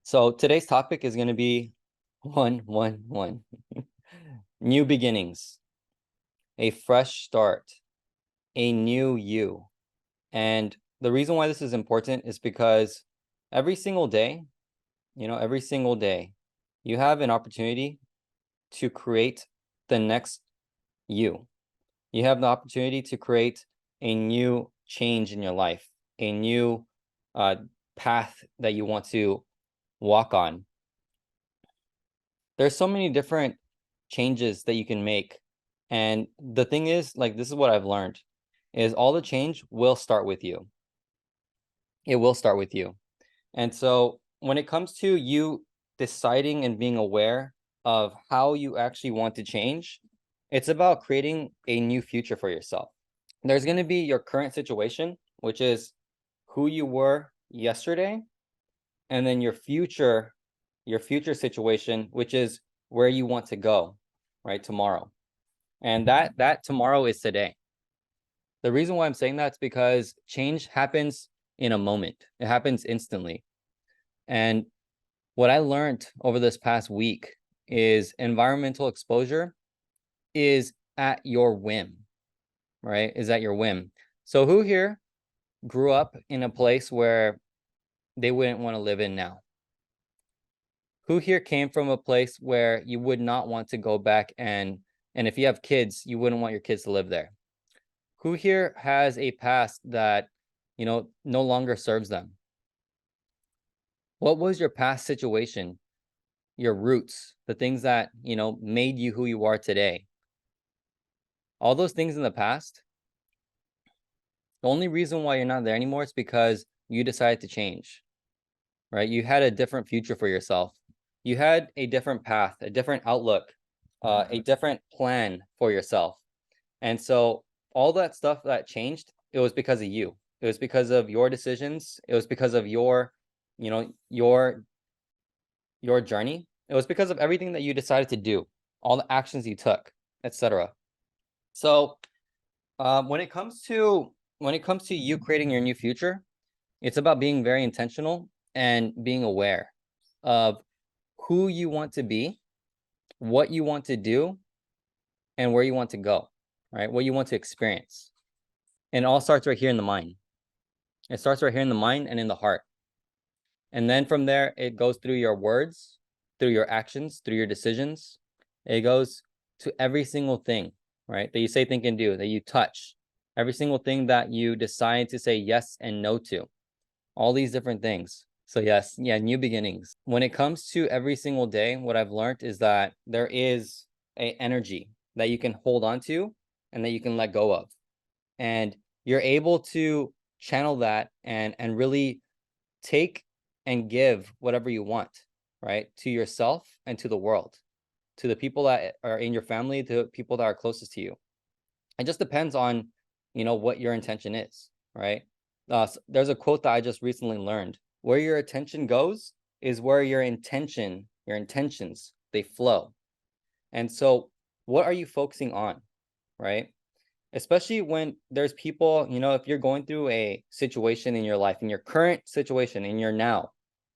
So today's topic is going to be 111. New beginnings, a fresh start, a new you. And the reason why this is important is because every single day, every single day, you have an opportunity to create the next you. You have the opportunity to create a new change in your life, a new uh, path that you want to walk on. There's so many different changes that you can make. And the thing is, like, this is what I've learned, is all the change will start with you. It will start with you. And so when it comes to you deciding and being aware of how you actually want to change, it's about creating a new future for yourself. There's going to be your current situation, which is who you were yesterday, and then your future situation, which is where you want to go, right, tomorrow. And that tomorrow is today. The reason why I'm saying that is because change happens in a moment. It happens instantly. And what I learned over this past week is environmental exposure is at your whim, right? Is at your whim. So who here grew up in a place where they wouldn't want to live in now? Who here came from a place where you would not want to go back and if you have kids, you wouldn't want your kids to live there? Who here has a past that, no longer serves them? What was your past situation, your roots, the things that, made you who you are today? All those things in the past, the only reason why you're not there anymore is because you decided to change, right? You had a different future for yourself. You had a different path, a different outlook, a different plan for yourself. And so all that stuff that changed, it was because of you. It was because of your decisions. It was because of your, you know, your journey. It was because of everything that you decided to do, all the actions you took, etc. So when it comes to you creating your new future, it's about being very intentional and being aware of who you want to be, what you want to do, and where you want to go, right? What you want to experience. And it all starts right here in the mind. It starts right here in the mind and in the heart. And then from there, it goes through your words, through your actions, through your decisions. It goes to every single thing, right? That you say, think, and do, that you touch. Every single thing that you decide to say yes and no to. All these different things. So yes, yeah, new beginnings. When it comes to every single day, what I've learned is that there is a energy that you can hold on to and that you can let go of. And you're able to channel that and really take and give whatever you want, right, to yourself and to the world, to the people that are in your family, to people that are closest to you. It just depends on, what your intention is, right? There's a quote that I just recently learned: where your attention goes is where your intentions, they flow. And so what are you focusing on, right? Especially when there's people, if you're going through a situation in your life, in your current situation, in your now,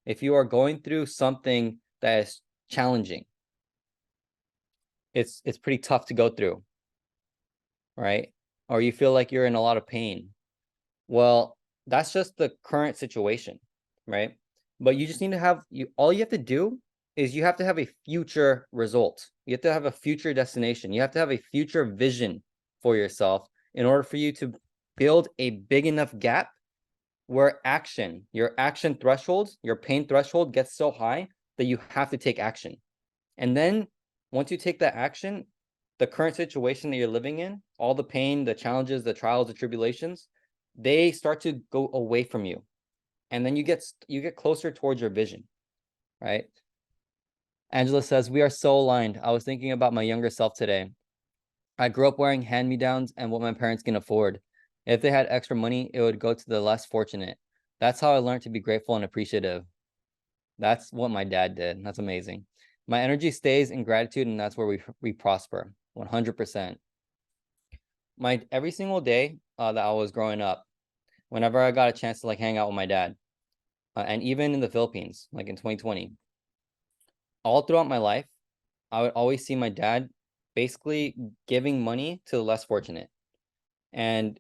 if you are going through something that is challenging, it's pretty tough to go through, right? Or you feel like you're in a lot of pain. Well, that's just the current situation, right? But you just need to have all you have to do is you have to have a future result. You have to have a future destination. You have to have a future vision for yourself in order for you to build a big enough gap where your action threshold, your pain threshold gets so high that you have to take action. And then once you take that action, the current situation that you're living in, all the pain, the challenges, the trials, the tribulations, they start to go away from you. And then you get closer towards your vision, right? Angela says, we are so aligned. I was thinking about my younger self today. I grew up wearing hand-me-downs and what my parents can afford. If they had extra money, it would go to the less fortunate. That's how I learned to be grateful and appreciative. That's what my dad did. That's amazing. My energy stays in gratitude, and that's where we prosper. 100%. Every single day that I was growing up, whenever I got a chance to hang out with my dad, and even in the Philippines, like in 2020, all throughout my life, I would always see my dad basically giving money to the less fortunate. And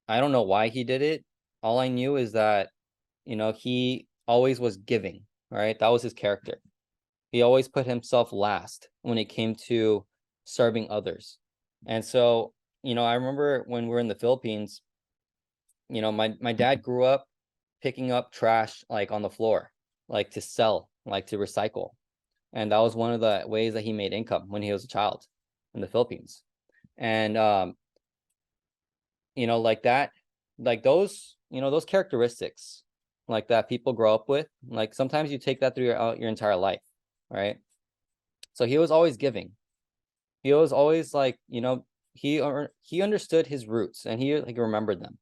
I don't know why he did it. All I knew is that, he always was giving, right? That was his character. He always put himself last when it came to serving others. And so, I remember when we were in the Philippines, my dad grew up picking up trash like on the floor, like to sell, like to recycle. And that was one of the ways that he made income when he was a child in the Philippines. And like that, like those characteristics like that people grow up with, like sometimes you take that through your entire life, right? So he was always giving. He was always like, he understood his roots and he like remembered them.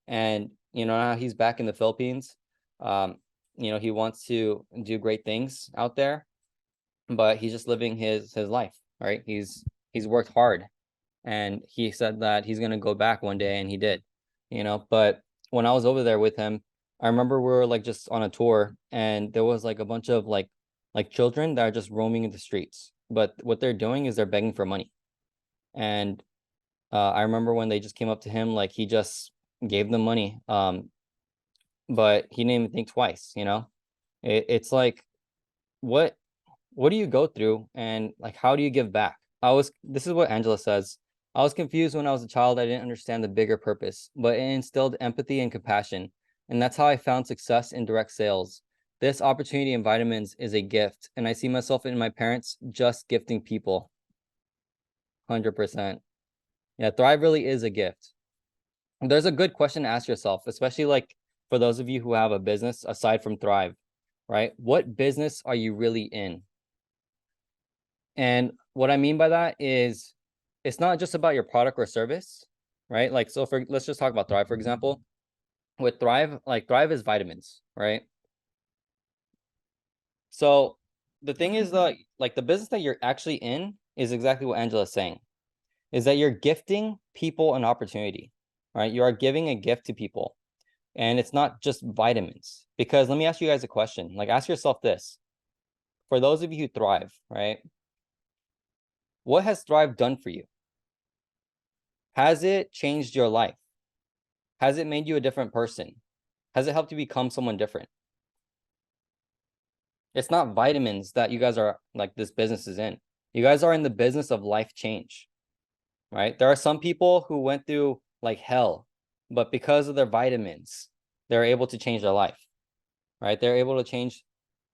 And now he's back in the Philippines. Um, he wants to do great things out there, but he's just living his life, right? He's worked hard, and he said that he's gonna go back one day, and he did, But when I was over there with him, I remember we were like just on a tour, and there was like a bunch of like children that are just roaming in the streets, but what they're doing is they're begging for money. And I remember when they just came up to him, like he just gave them money, but he didn't even think twice. It's like, what what do you go through, and like how do you give back? This is what Angela says. I was confused when I was a child. I didn't understand the bigger purpose, but it instilled empathy and compassion, and that's how I found success in direct sales. This opportunity in vitamins is a gift, and I see myself in my parents just gifting people. 100%. Yeah, Thrive really is a gift. There's a good question to ask yourself, especially like for those of you who have a business aside from Thrive, right? What business are you really in? And what I mean by that is it's not just about your product or service, right? Like, so let's just talk about Thrive, for example. With Thrive, like Thrive is vitamins, right? So the thing is like the business that you're actually in is exactly what Angela's saying, is that you're gifting people an opportunity, right? You are giving a gift to people. And it's not just vitamins. Because let me ask you guys a question. Like, ask yourself this. For those of you who Thrive, right? What has Thrive done for you? Has it changed your life? Has it made you a different person? Has it helped you become someone different? It's not vitamins that you guys are like this business is in. You guys are in the business of life change, right? There are some people who went through like hell, but because of their vitamins, they're able to change their life, right? They're able to change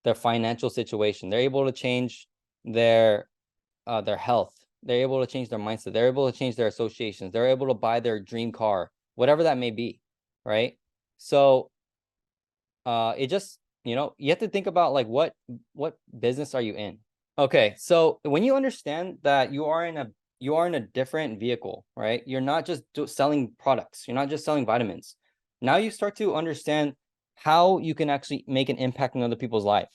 their financial situation. They're able to change their health. They're able to change their mindset. They're able to change their associations. They're able to buy their dream car, whatever that may be, right? So it just, you have to think about like what business are you in? Okay, so when you understand that you are in a different vehicle, right? You're not just selling products. You're not just selling vitamins. Now you start to understand how you can actually make an impact in other people's life,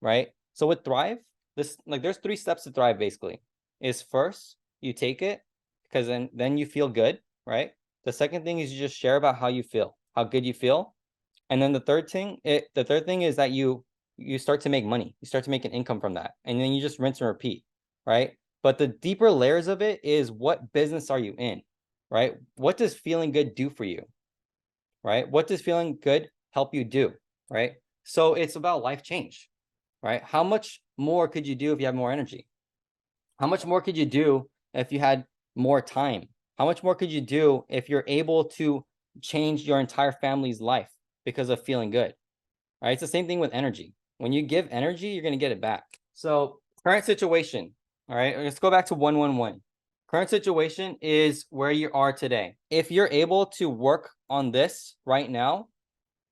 right? So with Thrive, there's 3 steps to Thrive basically. Is first, you take it because then you feel good, right? The second thing is you just share about how you feel, how good you feel. And then the third thing is that you start to make money. You start to make an income from that. And then you just rinse and repeat, right? But the deeper layers of it is, what business are you in, right? What does feeling good do for you, right? What does feeling good help you do, right? So it's about life change, right? How much more could you do if you have more energy? How much more could you do if you had more time? How much more could you do if you're able to change your entire family's life because of feeling good, right? It's the same thing with energy. When you give energy, you're going to get it back. So current situation, all right, let's go back to 111. Current situation is where you are today. If you're able to work on this right now,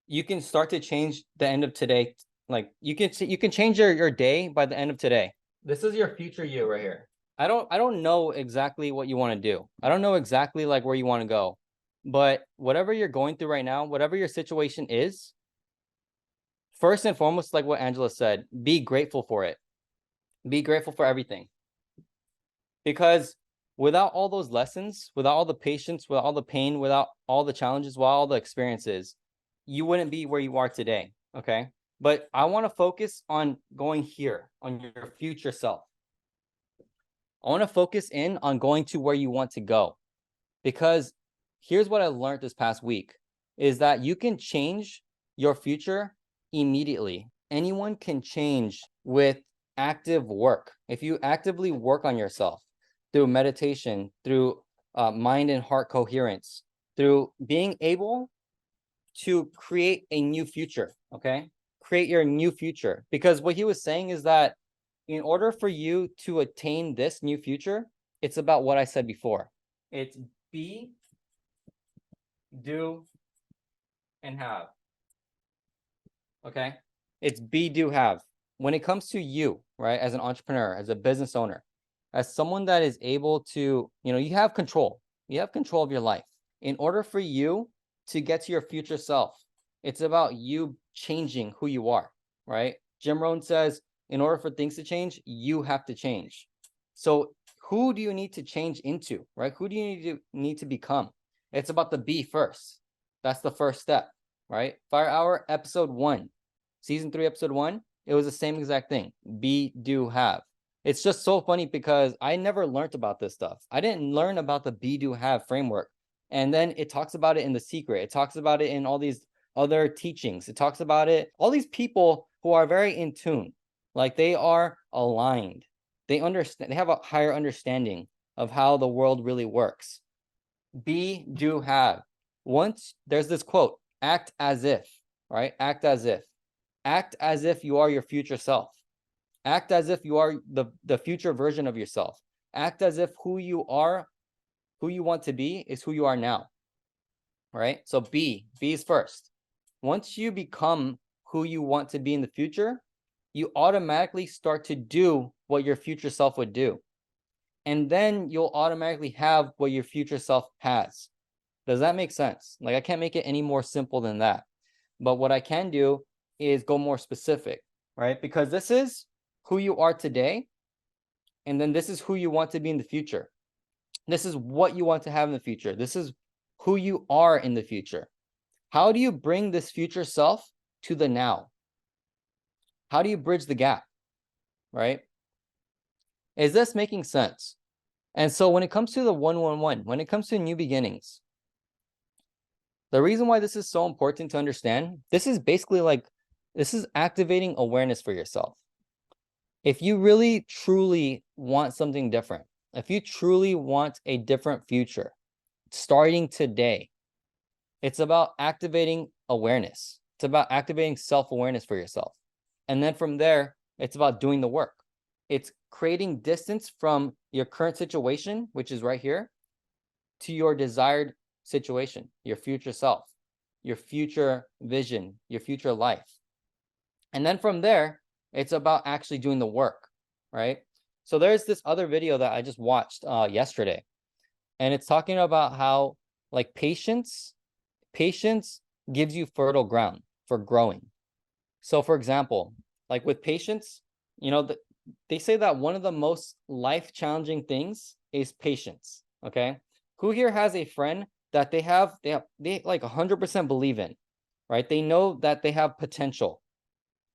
you can start to change the end of today. Like you can change your day by the end of today. This is your future you right here. I don't know exactly what you want to do. I don't know exactly like where you want to go. But whatever you're going through right now, whatever your situation is, first and foremost, like what Angela said, be grateful for it. Be grateful for everything. Because without all those lessons, without all the patience, without all the pain, without all the challenges, without all the experiences, you wouldn't be where you are today. Okay. But I want to focus on going here, on your future self. I want to focus in on going to where you want to go. Because here's what I learned this past week is that you can change your future immediately. Anyone can change with active work. If you actively work on yourself through meditation, through mind and heart coherence, through being able to create a new future, okay? Create your new future. Because what he was saying is that in order for you to attain this new future, it's about what I said before. It's be, do, and have. Okay? It's be, do, have. When it comes to you, right, as an entrepreneur, as a business owner, as someone that is able to, you have control. You have control of your life. In order for you to get to your future self, it's about you changing who you are, right? Jim Rohn says, in order for things to change, you have to change. So who do you need to change into, right? Who do you need to become? It's about the be first. That's the first step, right? Fire Hour episode 1, season 3, episode 1, it was the same exact thing. Be, do, have. It's just so funny because I never learned about this stuff. I didn't learn about the be, do, have framework. And then it talks about it in The Secret. It talks about it in all these other teachings. It talks about it, all these people who are very in tune, like they are aligned. They understand, they have a higher understanding of how the world really works. Be, do, have. Once there's this quote, act as if, right? Act as if. Act as if you are your future self. Act as if you are the future version of yourself. Act as if who you are, who you want to be is who you are now. Right? So be is first. Once you become who you want to be in the future, you automatically start to do what your future self would do. And then you'll automatically have what your future self has. Does that make sense? Like, I can't make it any more simple than that. But what I can do is go more specific, right? Because this is who you are today, and then this is who you want to be in the future. This is what you want to have in the future. This is who you are in the future. How do you bring this future self to the now? How do you bridge the gap, right? Is this making sense? And so when it comes to the 111, when it comes to new beginnings, the reason why this is so important to understand, this is basically like, this is activating awareness for yourself. If you really, truly want something different, if you truly want a different future, starting today, it's about activating awareness. It's about activating self-awareness for yourself. And then from there, it's about doing the work. It's creating distance from your current situation, which is right here, to your desired situation, your future self, your future vision, your future life. And then from there, it's about actually doing the work, right? So there's this other video that I just watched yesterday, and it's talking about how, like, patience gives you fertile ground for growing. So for example, like with patience, they say that one of the most life-challenging things is patience, okay? Who here has a friend that they like 100% believe in, right? They know that they have potential.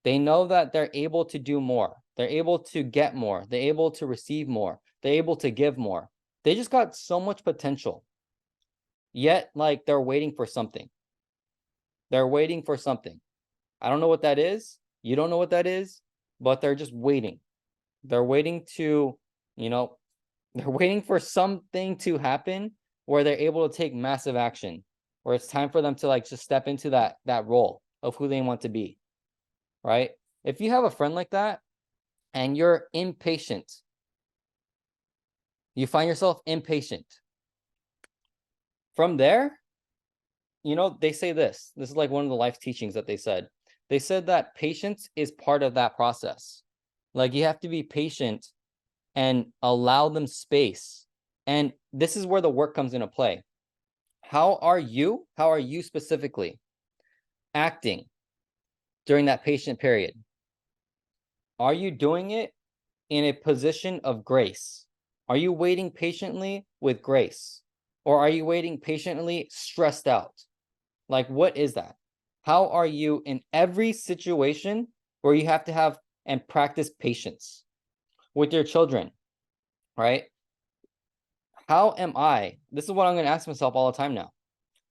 They know that they're able to do more. They're able to get more. They're able to receive more. They're able to give more. They just got so much potential. Yet, like, they're waiting for something. They're waiting for something. I don't know what that is. You don't know what that is, but they're just waiting. They're waiting to, they're waiting for something to happen where they're able to take massive action, where it's time for them to, like, just step into that role of who they want to be, right? If you have a friend like that and you're impatient, you find yourself impatient. From there, they say this is like one of the life teachings that they said. They said that patience is part of that process. Like, you have to be patient and allow them space. And this is where the work comes into play. How are you specifically acting during that patient period? Are you doing it in a position of grace? Are you waiting patiently with grace? Or are you waiting patiently stressed out? Like, what is that? How are you in every situation where you have to have and practice patience with your children, right? How am I? This is what I'm going to ask myself all the time now,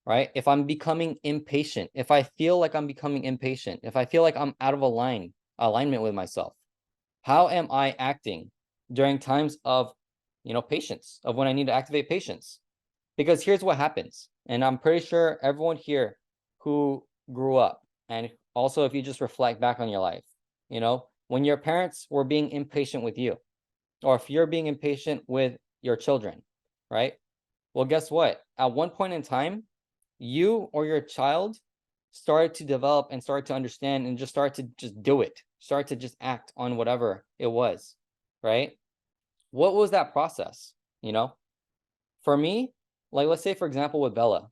right? If I'm becoming impatient, if I feel like I'm becoming impatient, if I feel like I'm out of alignment with myself, how am I acting during times of, patience, of when I need to activate patience? Because here's what happens. And I'm pretty sure everyone here who grew up, and also if you just reflect back on your life, when your parents were being impatient with you, or if you're being impatient with your children, right? Well, guess what? At one point in time, you or your child started to develop and start to understand and just start to just do it, start to just act on whatever it was, right? What was that process? For me, like, let's say, for example, with Bella,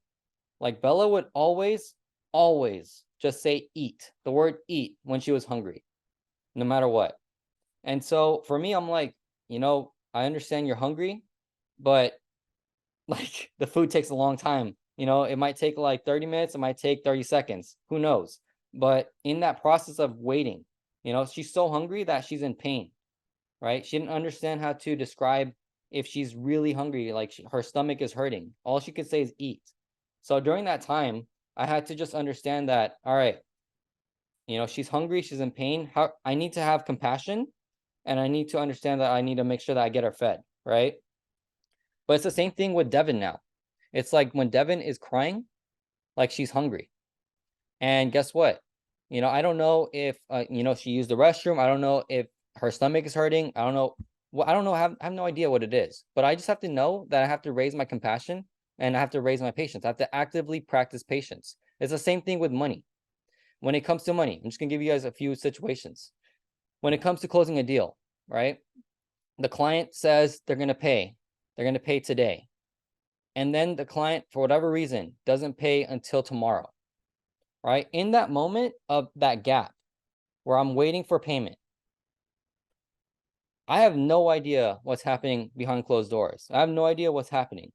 like Bella would always just say eat, the word eat, when she was hungry, no matter what. And so for me, I'm like, I understand you're hungry, but like the food takes a long time. It might take like 30 minutes, it might take 30 seconds, who knows? But in that process of waiting, she's so hungry that she's in pain, right? She didn't understand how to describe if she's really hungry, like her stomach is hurting. All she could say is eat. So during that time, I had to just understand that, all right, she's hungry, she's in pain. How I need to have compassion, and I need to understand that I need to make sure that I get her fed, right? But it's the same thing with Devin now. It's like when Devin is crying, like she's hungry. And guess what? I don't know if she used the restroom. I don't know if her stomach is hurting. I don't know. Well, I don't know. I have no idea what it is. But I just have to know that I have to raise my compassion and I have to raise my patience. I have to actively practice patience. It's the same thing with money. When it comes to money, I'm just gonna give you guys a few situations. When it comes to closing a deal, right? The client says they're gonna pay. They're gonna pay today. And then the client, for whatever reason, doesn't pay until tomorrow, right? In that moment of that gap where I'm waiting for payment, I have no idea what's happening behind closed doors. I have no idea what's happening.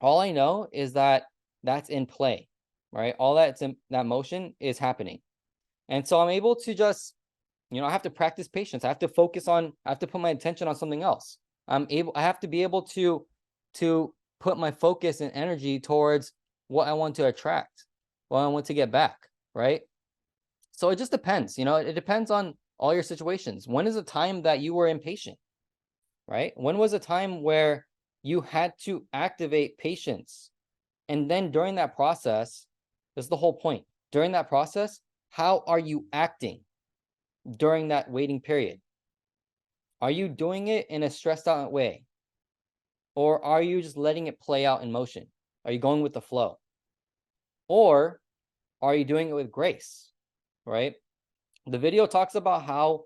All I know is that that's in play, right? All that's in that motion is happening. And so I'm able to just, I have to practice patience. I have to I have to put my attention on something else. I have to be able to put my focus and energy towards what I want to attract, what I want to get back, right? So it just depends, it depends on all your situations. When is a time that you were impatient, right? When was a time where you had to activate patience? And then during that process, this is the whole point. During that process, how are you acting during that waiting period? Are you doing it in a stressed out way? Or are you just letting it play out in motion? Are you going with the flow? Or are you doing it with grace, right? The video talks about how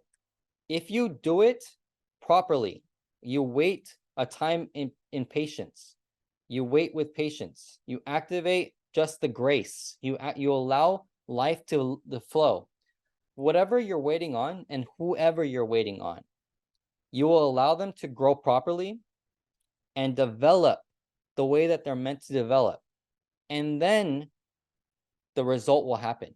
if you do it properly, you wait a time in patience. You wait with patience. You activate just the grace. You allow life to the flow. Whatever you're waiting on and whoever you're waiting on, you will allow them to grow properly and develop the way that they're meant to develop. And then the result will happen.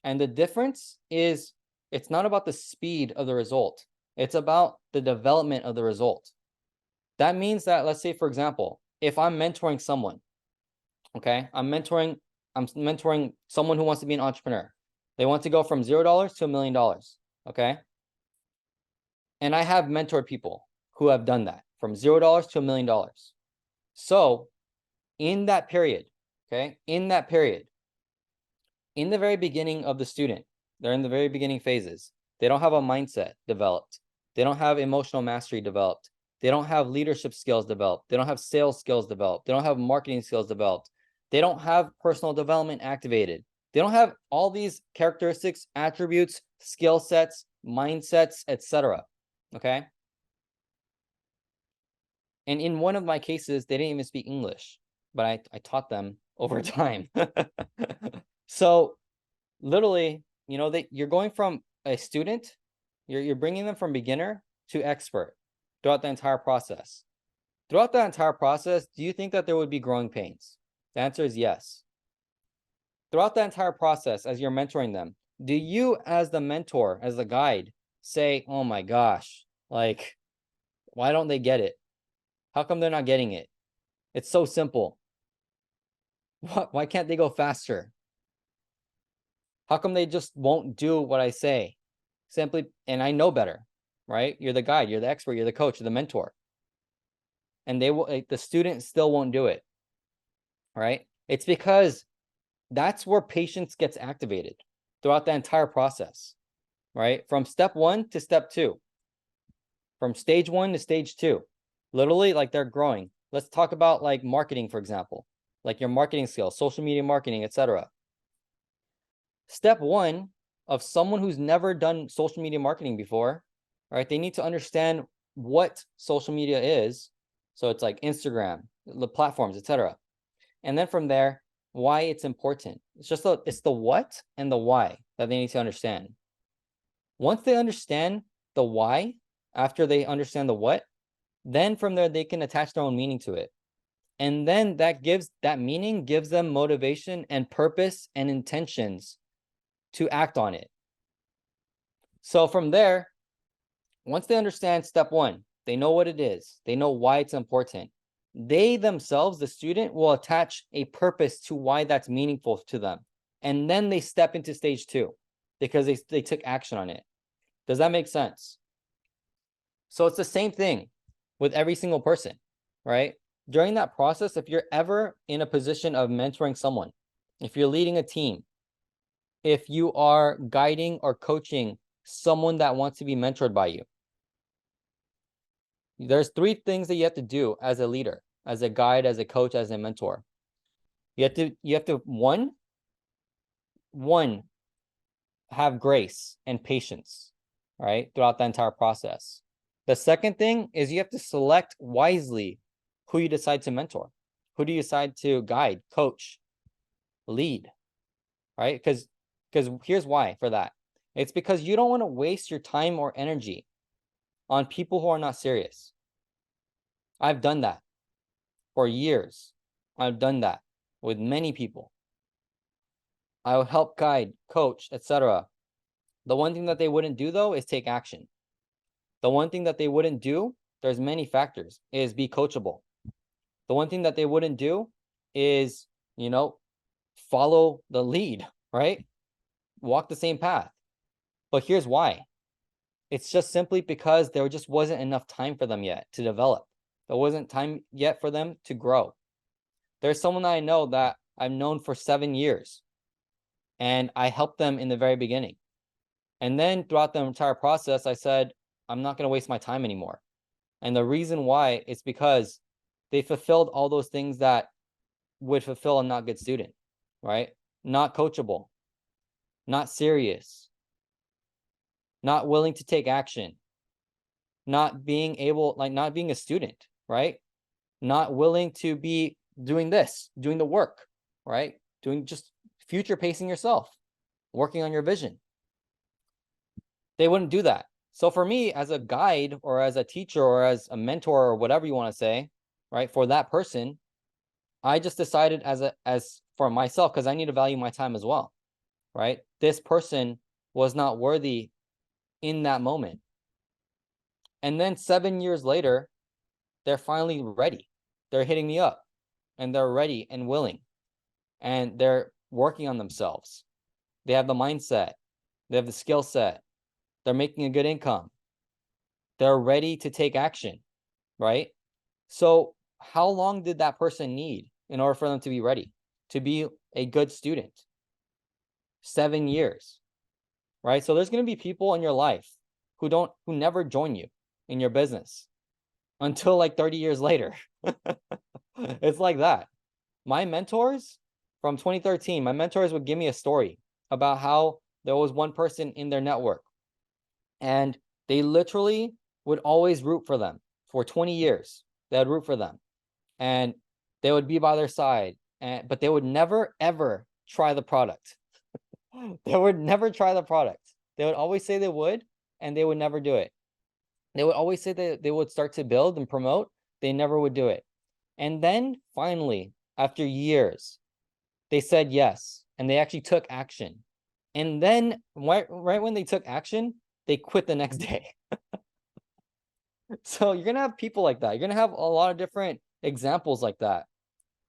And the difference is it's not about the speed of the result. It's about the development of the result. That means that, let's say, for example, if I'm mentoring someone, okay, I'm mentoring someone who wants to be an entrepreneur. They want to go from $0 to $1 million, okay? And I have mentored people who have done that from $0 to $1 million. So in that period, okay, in the very beginning of the student, they're in the very beginning phases. They don't have a mindset developed. They don't have emotional mastery developed. They don't have leadership skills developed. They don't have sales skills developed. They don't have marketing skills developed. They don't have personal development activated. They don't have all these characteristics, attributes, skill sets, mindsets, etc. Okay. And in one of my cases, they didn't even speak English, but I taught them over time. So literally, that you're going from a student, you're bringing them from beginner to expert throughout the entire process. Throughout that entire process, do you think that there would be growing pains? The answer is yes. throughout that entire process, as you're mentoring them, do you, as the mentor, as the guide, say, oh my gosh, like, why don't they get it? How come they're not getting it? It's so simple. Why can't they go faster? How come they just won't do what I say? Simply, and I know better, right? You're the guide, you're the expert, you're the coach, you're the mentor. And they will, the student still won't do it, right? It's because that's where patience gets activated throughout the entire process, right? From step 1 to step 2, from stage 1 to stage 2, literally, like, they're growing. Let's talk about like marketing, for example, like your marketing skills, social media marketing, etc. Step 1 of someone who's never done social media marketing before, right? They need to understand what social media is. So it's like Instagram, the platforms, etc. And then from there, why it's important. It's the what and the why that they need to understand. Once they understand the why, after they understand the what, then from there they can attach their own meaning to it. And then that meaning gives them motivation and purpose and intentions to act on it. So from there, once they understand step 1, they know what it is, they know why it's important. They themselves, the student, will attach a purpose to why that's meaningful to them. And then they step into stage 2 because they took action on it. Does that make sense? So it's the same thing with every single person, right? During that process, if you're ever in a position of mentoring someone, if you're leading a team, if you are guiding or coaching someone that wants to be mentored by you, there's 3 things that you have to do as a leader, as a guide, as a coach, as a mentor. You have to one, have grace and patience, right, throughout the entire process. The second thing is you have to select wisely who you decide to mentor, who do you decide to guide, coach, lead, right? Because here's why for that. It's because you don't want to waste your time or energy on people who are not serious. I've done that for years. I've done that with many people. I would help guide, coach, etc. The one thing that they wouldn't do, though, is take action. The one thing that they wouldn't do, there's many factors, is be coachable. The one thing that they wouldn't do is, follow the lead, right? Walk the same path. But here's why. It's just simply because there just wasn't enough time for them yet to develop. There wasn't time yet for them to grow. There's someone that I know that I've known for 7 years, and I helped them in the very beginning. And then throughout the entire process, I said, I'm not going to waste my time anymore. And the reason why is because they fulfilled all those things that would fulfill a not good student, right? Not coachable, not serious, not willing to take action, not being a student, right? Not willing to be doing the work, right? Doing just future pacing yourself, working on your vision. They wouldn't do that. So for me, as a guide or as a teacher or as a mentor or whatever you want to say, right, for that person, I just decided as for myself, because I need to value my time as well, right? This person was not worthy in that moment. And then 7 years later, they're finally ready. They're hitting me up and they're ready and willing, and they're working on themselves. They have the mindset, they have the skill set, they're making a good income, they're ready to take action, right? So how long did that person need in order for them to be ready to be a good student? 7 years, right? So there's going to be people in your life who never join you in your business until like 30 years later. It's like that. My mentors from 2013, my mentors would give me a story about how there was one person in their network, and they literally would always root for them for 20 years. They would root for them and they would be by their side, but they would never, ever try the product. They would never try the product. They would always say they would, and they would never do it. They would always say that they would start to build and promote. They never would do it. And then finally, after years, they said yes. and they actually took action. And then right when they took action, they quit the next day. So you're gonna have people like that. You're gonna have a lot of different examples like that,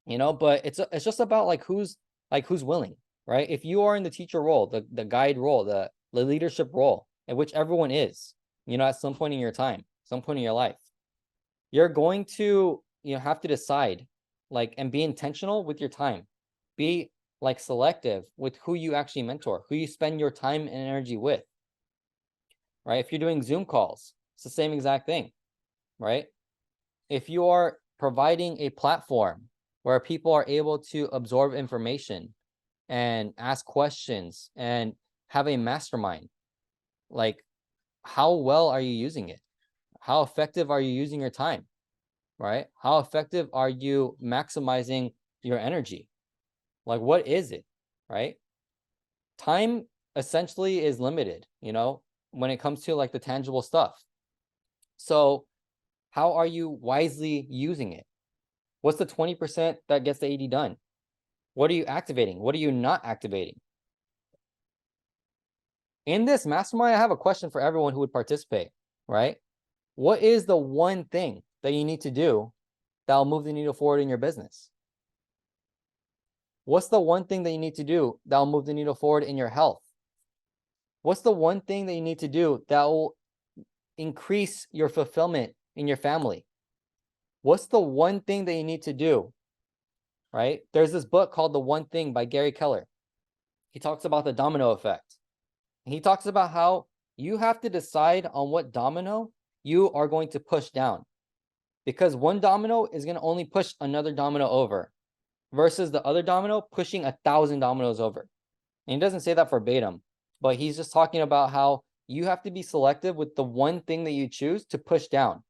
but it's just about like who's willing, right? If you are in the teacher role, the guide role, the leadership role, in which everyone is, at some point in your time, some point in your life, you're going to have to decide, like, and be intentional with your time. Be like selective with who you actually mentor, who you spend your time and energy with, right? If you're doing Zoom calls, it's the same exact thing, right? If you are providing a platform where people are able to absorb information and ask questions and have a mastermind, like, how well are you using it? How effective are you using your time, right? How effective are you maximizing your energy? Like, what is it, right? Time essentially is limited, when it comes to like the tangible stuff. So how are you wisely using it? What's the 20% that gets the 80 done? What are you activating? What are you not activating? In this mastermind, I have a question for everyone who would participate, right? What is the one thing that you need to do that'll move the needle forward in your business? What's the one thing that you need to do that'll move the needle forward in your health? What's the one thing that you need to do that will increase your fulfillment in your family? What's the one thing that you need to do, right? There's this book called The One Thing by Gary Keller. He talks about the domino effect. He talks about how you have to decide on what domino you are going to push down, because one domino is going to only push another domino over versus the other domino pushing 1,000 dominoes over. And he doesn't say that verbatim, but he's just talking about how you have to be selective with the one thing that you choose to push down.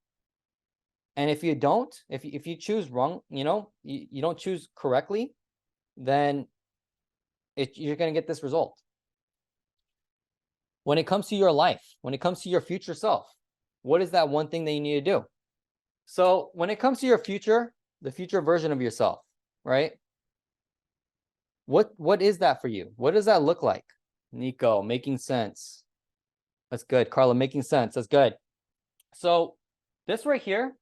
And if you don't, if you choose wrong, you don't choose correctly, then you're going to get this result. When it comes to your life, when it comes to your future self, what is that one thing that you need to do? So when it comes to your future, the future version of yourself, right? What is that for you? What does that look like? Nico, making sense. That's good. Carla, making sense. That's good. So this right here,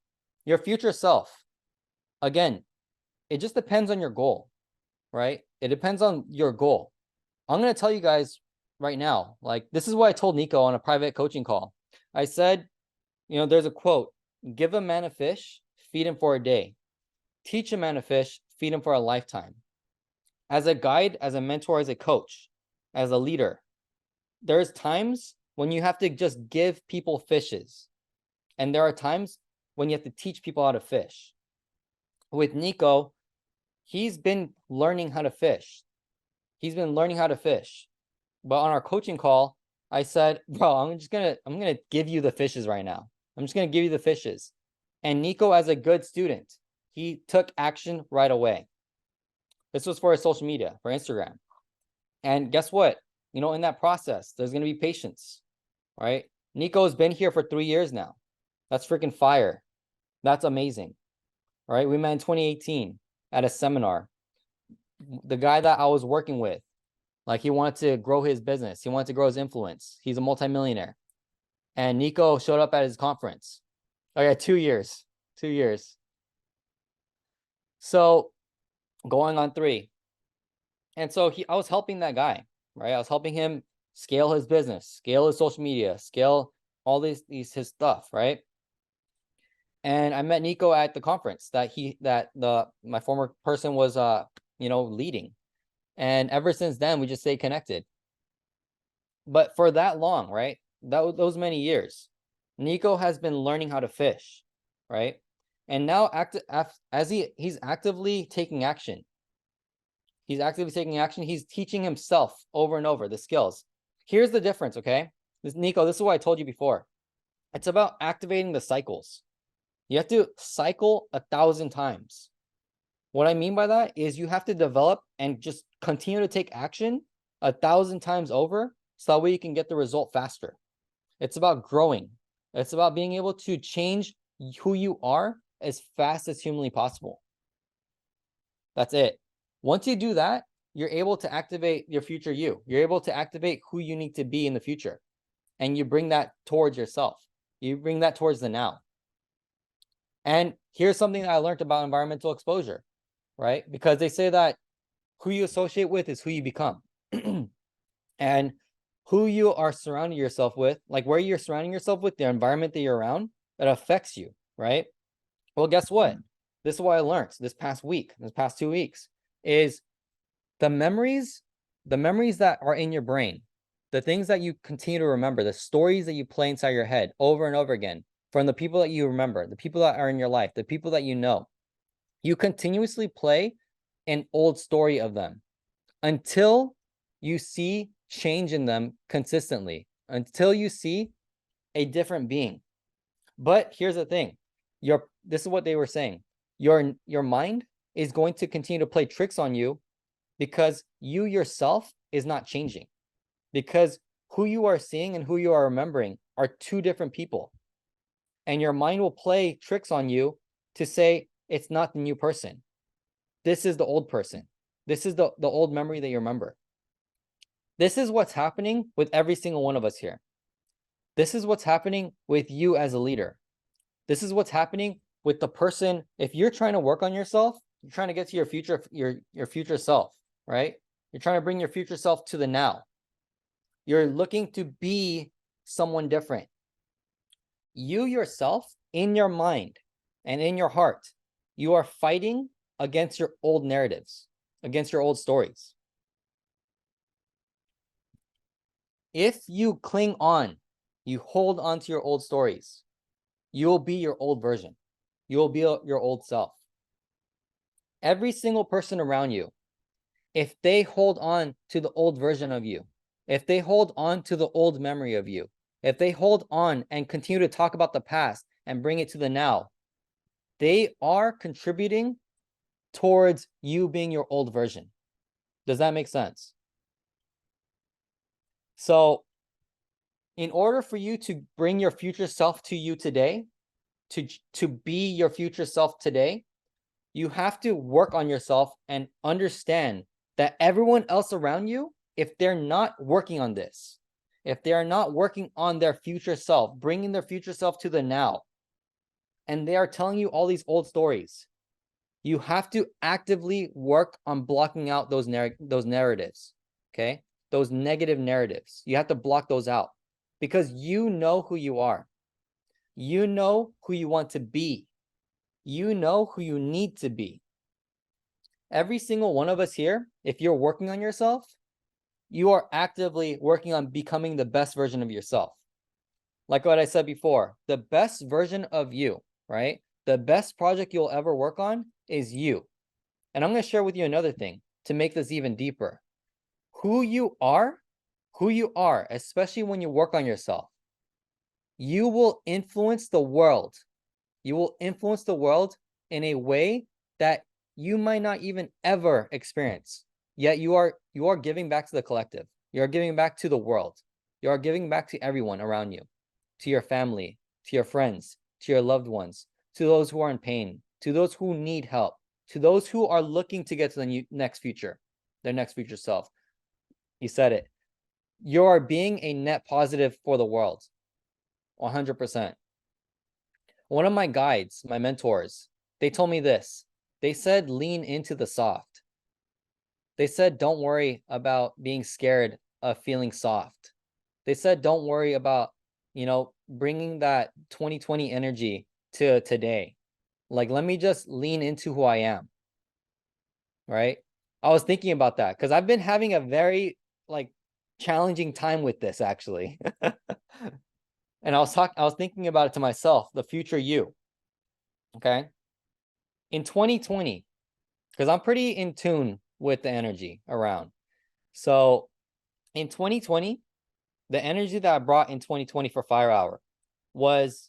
your future self, again, it just depends on your goal, right? It depends on your goal. I'm going to tell you guys right now, like, this is what I told Nico on a private coaching call. I said, there's a quote: give a man a fish, feed him for a day. Teach a man a fish, feed him for a lifetime. As a guide, as a mentor, as a coach, as a leader, there's times when you have to just give people fishes. And there are times when you have to teach people how to fish. With Nico, he's been learning how to fish. He's been learning how to fish. But on our coaching call, I said, bro, I'm gonna give you the fishes right now. I'm just gonna give you the fishes. And Nico, as a good student, he took action right away. This was for his social media, for Instagram. And guess what? In that process, there's gonna be patience, right? Nico's been here for 3 years now. That's freaking fire. That's amazing. All right. We met in 2018 at a seminar. The guy that I was working with, like, he wanted to grow his business. He wanted to grow his influence. He's a multimillionaire. And Nico showed up at his conference. Oh yeah, 2 years. 2 years. So going on 3. And so I was helping that guy, right? I was helping him scale his business, scale his social media, scale all his stuff, right? And I met Nico at the conference that my former person was leading. And ever since then, we just stay connected. But for that long, right? Those many years, Nico has been learning how to fish, right? And now he's actively taking action. He's actively taking action. He's teaching himself over and over the skills. Here's the difference, okay? Nico, this is what I told you before. It's about activating the cycles. You have to cycle 1,000 times. What I mean by that is you have to develop and just continue to take action 1,000 times over, so that way you can get the result faster. It's about growing. It's about being able to change who you are as fast as humanly possible. That's it. Once you do that, you're able to activate your future you. You're able to activate who you need to be in the future. And you bring that towards yourself. You bring that towards the now. And here's something that I learned about environmental exposure, right? Because they say that who you associate with is who you become. And who you are surrounding yourself with, like where you're surrounding yourself with, the environment that you're around, that affects you, right? Well, guess what? This is what I learned this past 2 weeks, is the memories that are in your brain, the things that you continue to remember, the stories that you play inside your head over and over again, from the people that you remember, the people that are in your life, the people that you know, you continuously play an old story of them until you see change in them consistently, until you see a different being. But here's the thing, this is what they were saying, your mind is going to continue to play tricks on you because you yourself is not changing, because who you are seeing and who you are remembering are two different people, and your mind will play tricks on you to say it's not the new person, this is the old person, this is the old memory that you remember. This is what's happening with every single one of us here. This is what's happening with you as a leader. This is what's happening with the person. If you're trying to work on yourself, you're trying to get to your future, your future self, right? You're trying to bring your future self to the now. You're looking to be someone different. You yourself, in your mind and in your heart, you are fighting against your old narratives, against your old stories. If you cling on, you hold on to your old stories, you will be your old version. You will be your old self. Every single person around you, if they hold on to the old version of you, if they hold on to the old memory of you, if they hold on and continue to talk about the past and bring it to the now, they are contributing towards you being your old version. Does that make sense? So in order for you to bring your future self to you today, to be your future self today, you have to work on yourself and understand that everyone else around you, if they're not working on this, if they are not working on their future self, bringing their future self to the now, and they are telling you all these old stories, you have to actively work on blocking out those narratives, okay? Those negative narratives. You have to block those out because you know who you are. You know who you want to be. You know who you need to be. Every single one of us here, if you're working on yourself, you are actively working on becoming the best version of yourself. Like what I said before, the best version of you, right? The best project you'll ever work on is you. And I'm going to share with you another thing to make this even deeper. Who you are, especially when you work on yourself, you will influence the world. You will influence the world in a way that you might not even ever experience. Yet you are giving back to the collective. You are giving back to the world. You are giving back to everyone around you, to your family, to your friends, to your loved ones, to those who are in pain, to those who need help, to those who are looking to get to the next future, their next future self. You said it. You are being a net positive for the world. 100%. One of my guides, my mentors, they told me this. They said, lean into the soft. They said, don't worry about being scared of feeling soft. They said, don't worry about, bringing that 2020 energy to today. Like, let me just lean into who I am. Right? I was thinking about that because I've been having a very challenging time with this actually. And I was thinking about it to myself, the future you. Okay. In 2020, because I'm pretty in tune with the energy around. So in 2020, the energy that I brought in 2020 for Fire Hour was,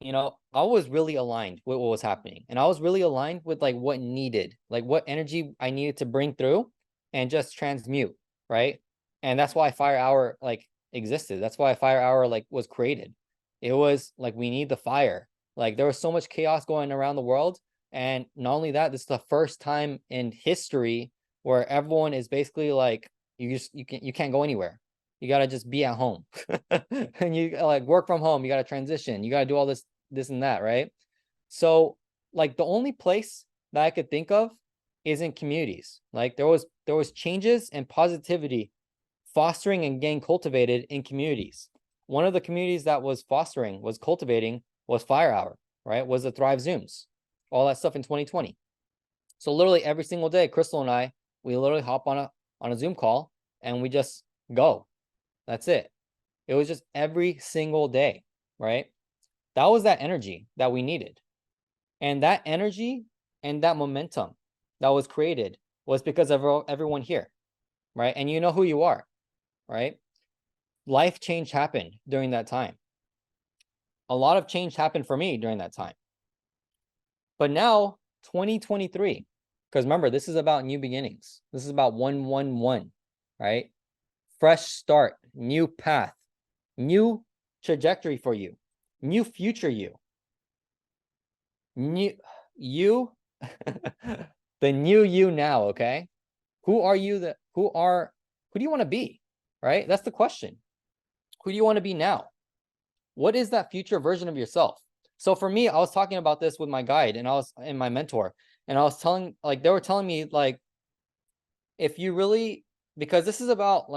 I was really aligned with what was happening. And I was really aligned with what needed, what energy I needed to bring through and just transmute, right? And that's why Fire Hour existed. That's why Fire Hour was created. It was we need the fire. There was so much chaos going around the world. And not only that, this is the first time in history where everyone is basically like, you can't go anywhere. You got to just be at home and you like work from home. You got to transition. You got to do all this and that, right? So like the only place that I could think of is in communities. Like there was changes and positivity fostering and getting cultivated in communities. One of the communities that was cultivating was Fire Hour, right? Was the Thrive Zooms, all that stuff in 2020. So literally every single day, Crystal and I, we literally hop on a Zoom call and we just go. That's it. It was just every single day, right? That was that energy that we needed. And that energy and that momentum that was created was because of everyone here, right? And you know who you are, right? Life change happened during that time. A lot of change happened for me during that time. But now, 2023, because remember, this is about new beginnings. This is about 111, right? Fresh start, new path, new trajectory for you, new future you. New you, the new you now, okay? Who are you who do you want to be, right? That's the question. Who do you want to be now? What is that future version of yourself? So for me, I was talking about this with my guide and my mentor, and I was telling, like, they were telling me, like, if you really, because this is about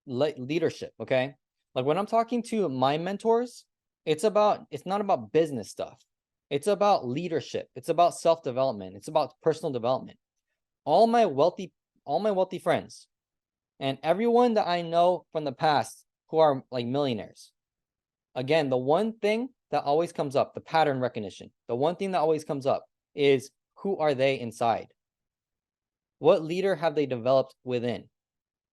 leadership, okay? Like when I'm talking to my mentors, it's not about business stuff. It's about leadership. It's about self-development. It's about personal development. All my wealthy friends and everyone that I know from the past who are like millionaires. Again, the one thing that always comes up, the pattern recognition, the one thing that always comes up is, who are they inside? What leader have they developed within?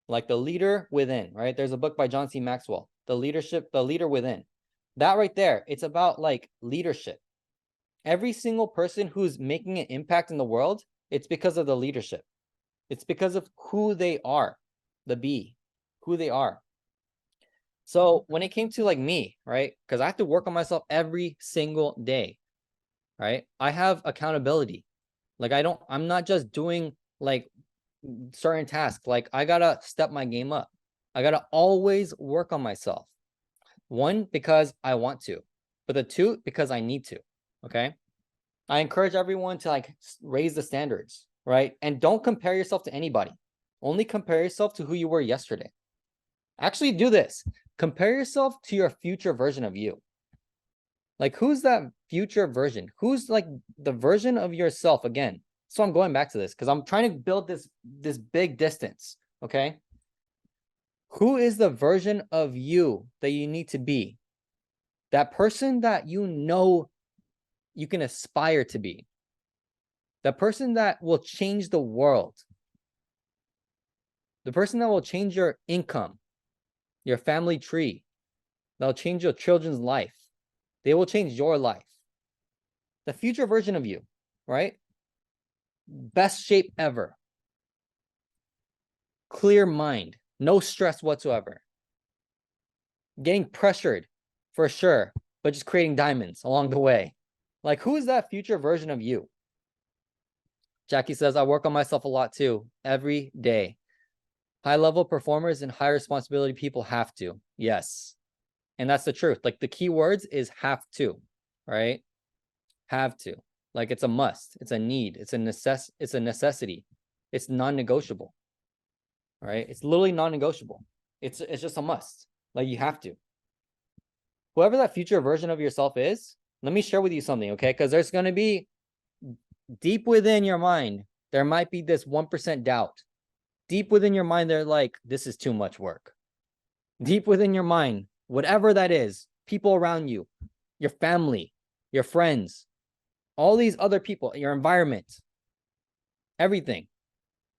Like the leader within, right? There's a book by John C. Maxwell, The Leader Within. That right there, it's about like leadership. Every single person who's making an impact in the world, it's because of the leadership. It's because of who they are, who they are. So when it came to like me, right? Because I have to work on myself every single day, right? I have accountability. Like I'm not just doing like certain tasks. Like I gotta step my game up. I gotta always work on myself. One, because I want to, but the two, because I need to. Okay. I encourage everyone to like raise the standards, right? And don't compare yourself to anybody. Only compare yourself to who you were yesterday. Actually do this. Compare yourself to your future version of you. Like who's that future version? Who's like the version of yourself again? So I'm going back to this because I'm trying to build this big distance, okay? Who is the version of you that you need to be? That person that you know you can aspire to be. The person that will change the world. The person that will change your income, your family tree. That'll change your children's life. They will change your life. The future version of you, right? Best shape ever. Clear mind. No stress whatsoever. Getting pressured for sure, but just creating diamonds along the way. Like, who is that future version of you? Jackie says, I work on myself a lot too, every day. High-level performers and high responsibility people have to. Yes. And that's the truth. Like the key words is have to, right? Have to. Like it's a must. It's a need. It's a necessity. It's non-negotiable. Right? It's literally non-negotiable. It's just a must. Like you have to. Whoever that future version of yourself is, let me share with you something, okay? Because there's going to be deep within your mind, there might be this 1% doubt. Deep within your mind, they're like, this is too much work. Deep within your mind, whatever that is, people around you, your family, your friends, all these other people, your environment, everything.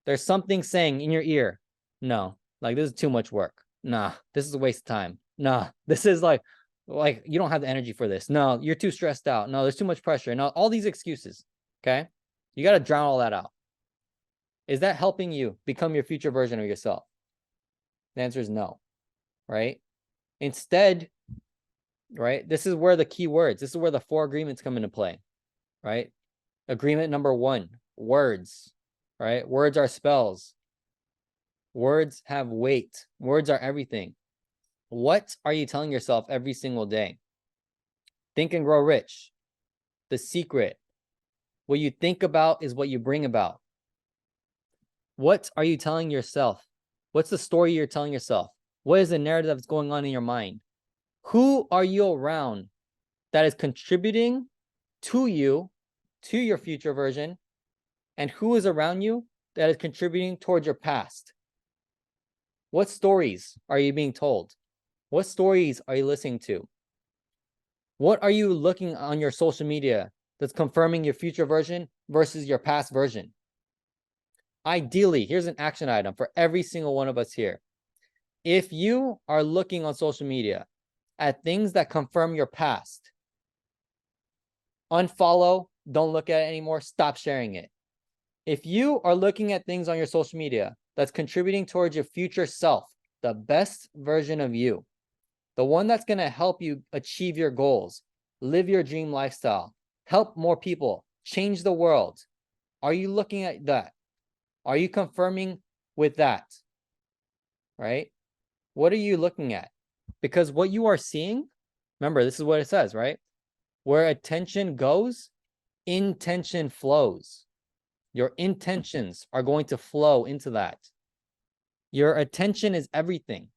There's something saying in your ear, no, like this is too much work. Nah, this is a waste of time. Nah, this is like you don't have the energy for this. No, you're too stressed out. No, there's too much pressure. No, all these excuses. Okay. You got to drown all that out. Is that helping you become your future version of yourself? The answer is no. Right? Instead, right? This is where the key words, this is where the 4 agreements come into play. Right? Agreement number 1, words. right? Words are spells. Words have weight. Words are everything. What are you telling yourself every single day? Think and Grow Rich. The Secret. What you think about is what you bring about. What are you telling yourself? What's the story you're telling yourself? What is the narrative that's going on in your mind? Who are you around that is contributing to you, to your future version? And who is around you that is contributing towards your past? What stories are you being told? What stories are you listening to? What are you looking on your social media that's confirming your future version versus your past version? Ideally, here's an action item for every single one of us here. If you are looking on social media at things that confirm your past, unfollow, don't look at it anymore, stop sharing it. If you are looking at things on your social media that's contributing towards your future self, the best version of you, the one that's going to help you achieve your goals, live your dream lifestyle, help more people, change the world, are you looking at that? Are you confirming with that? Right? What are you looking at? Because what you are seeing, remember, this is what it says, right? Where attention goes, intention flows. Your intentions are going to flow into that. Your attention is everything.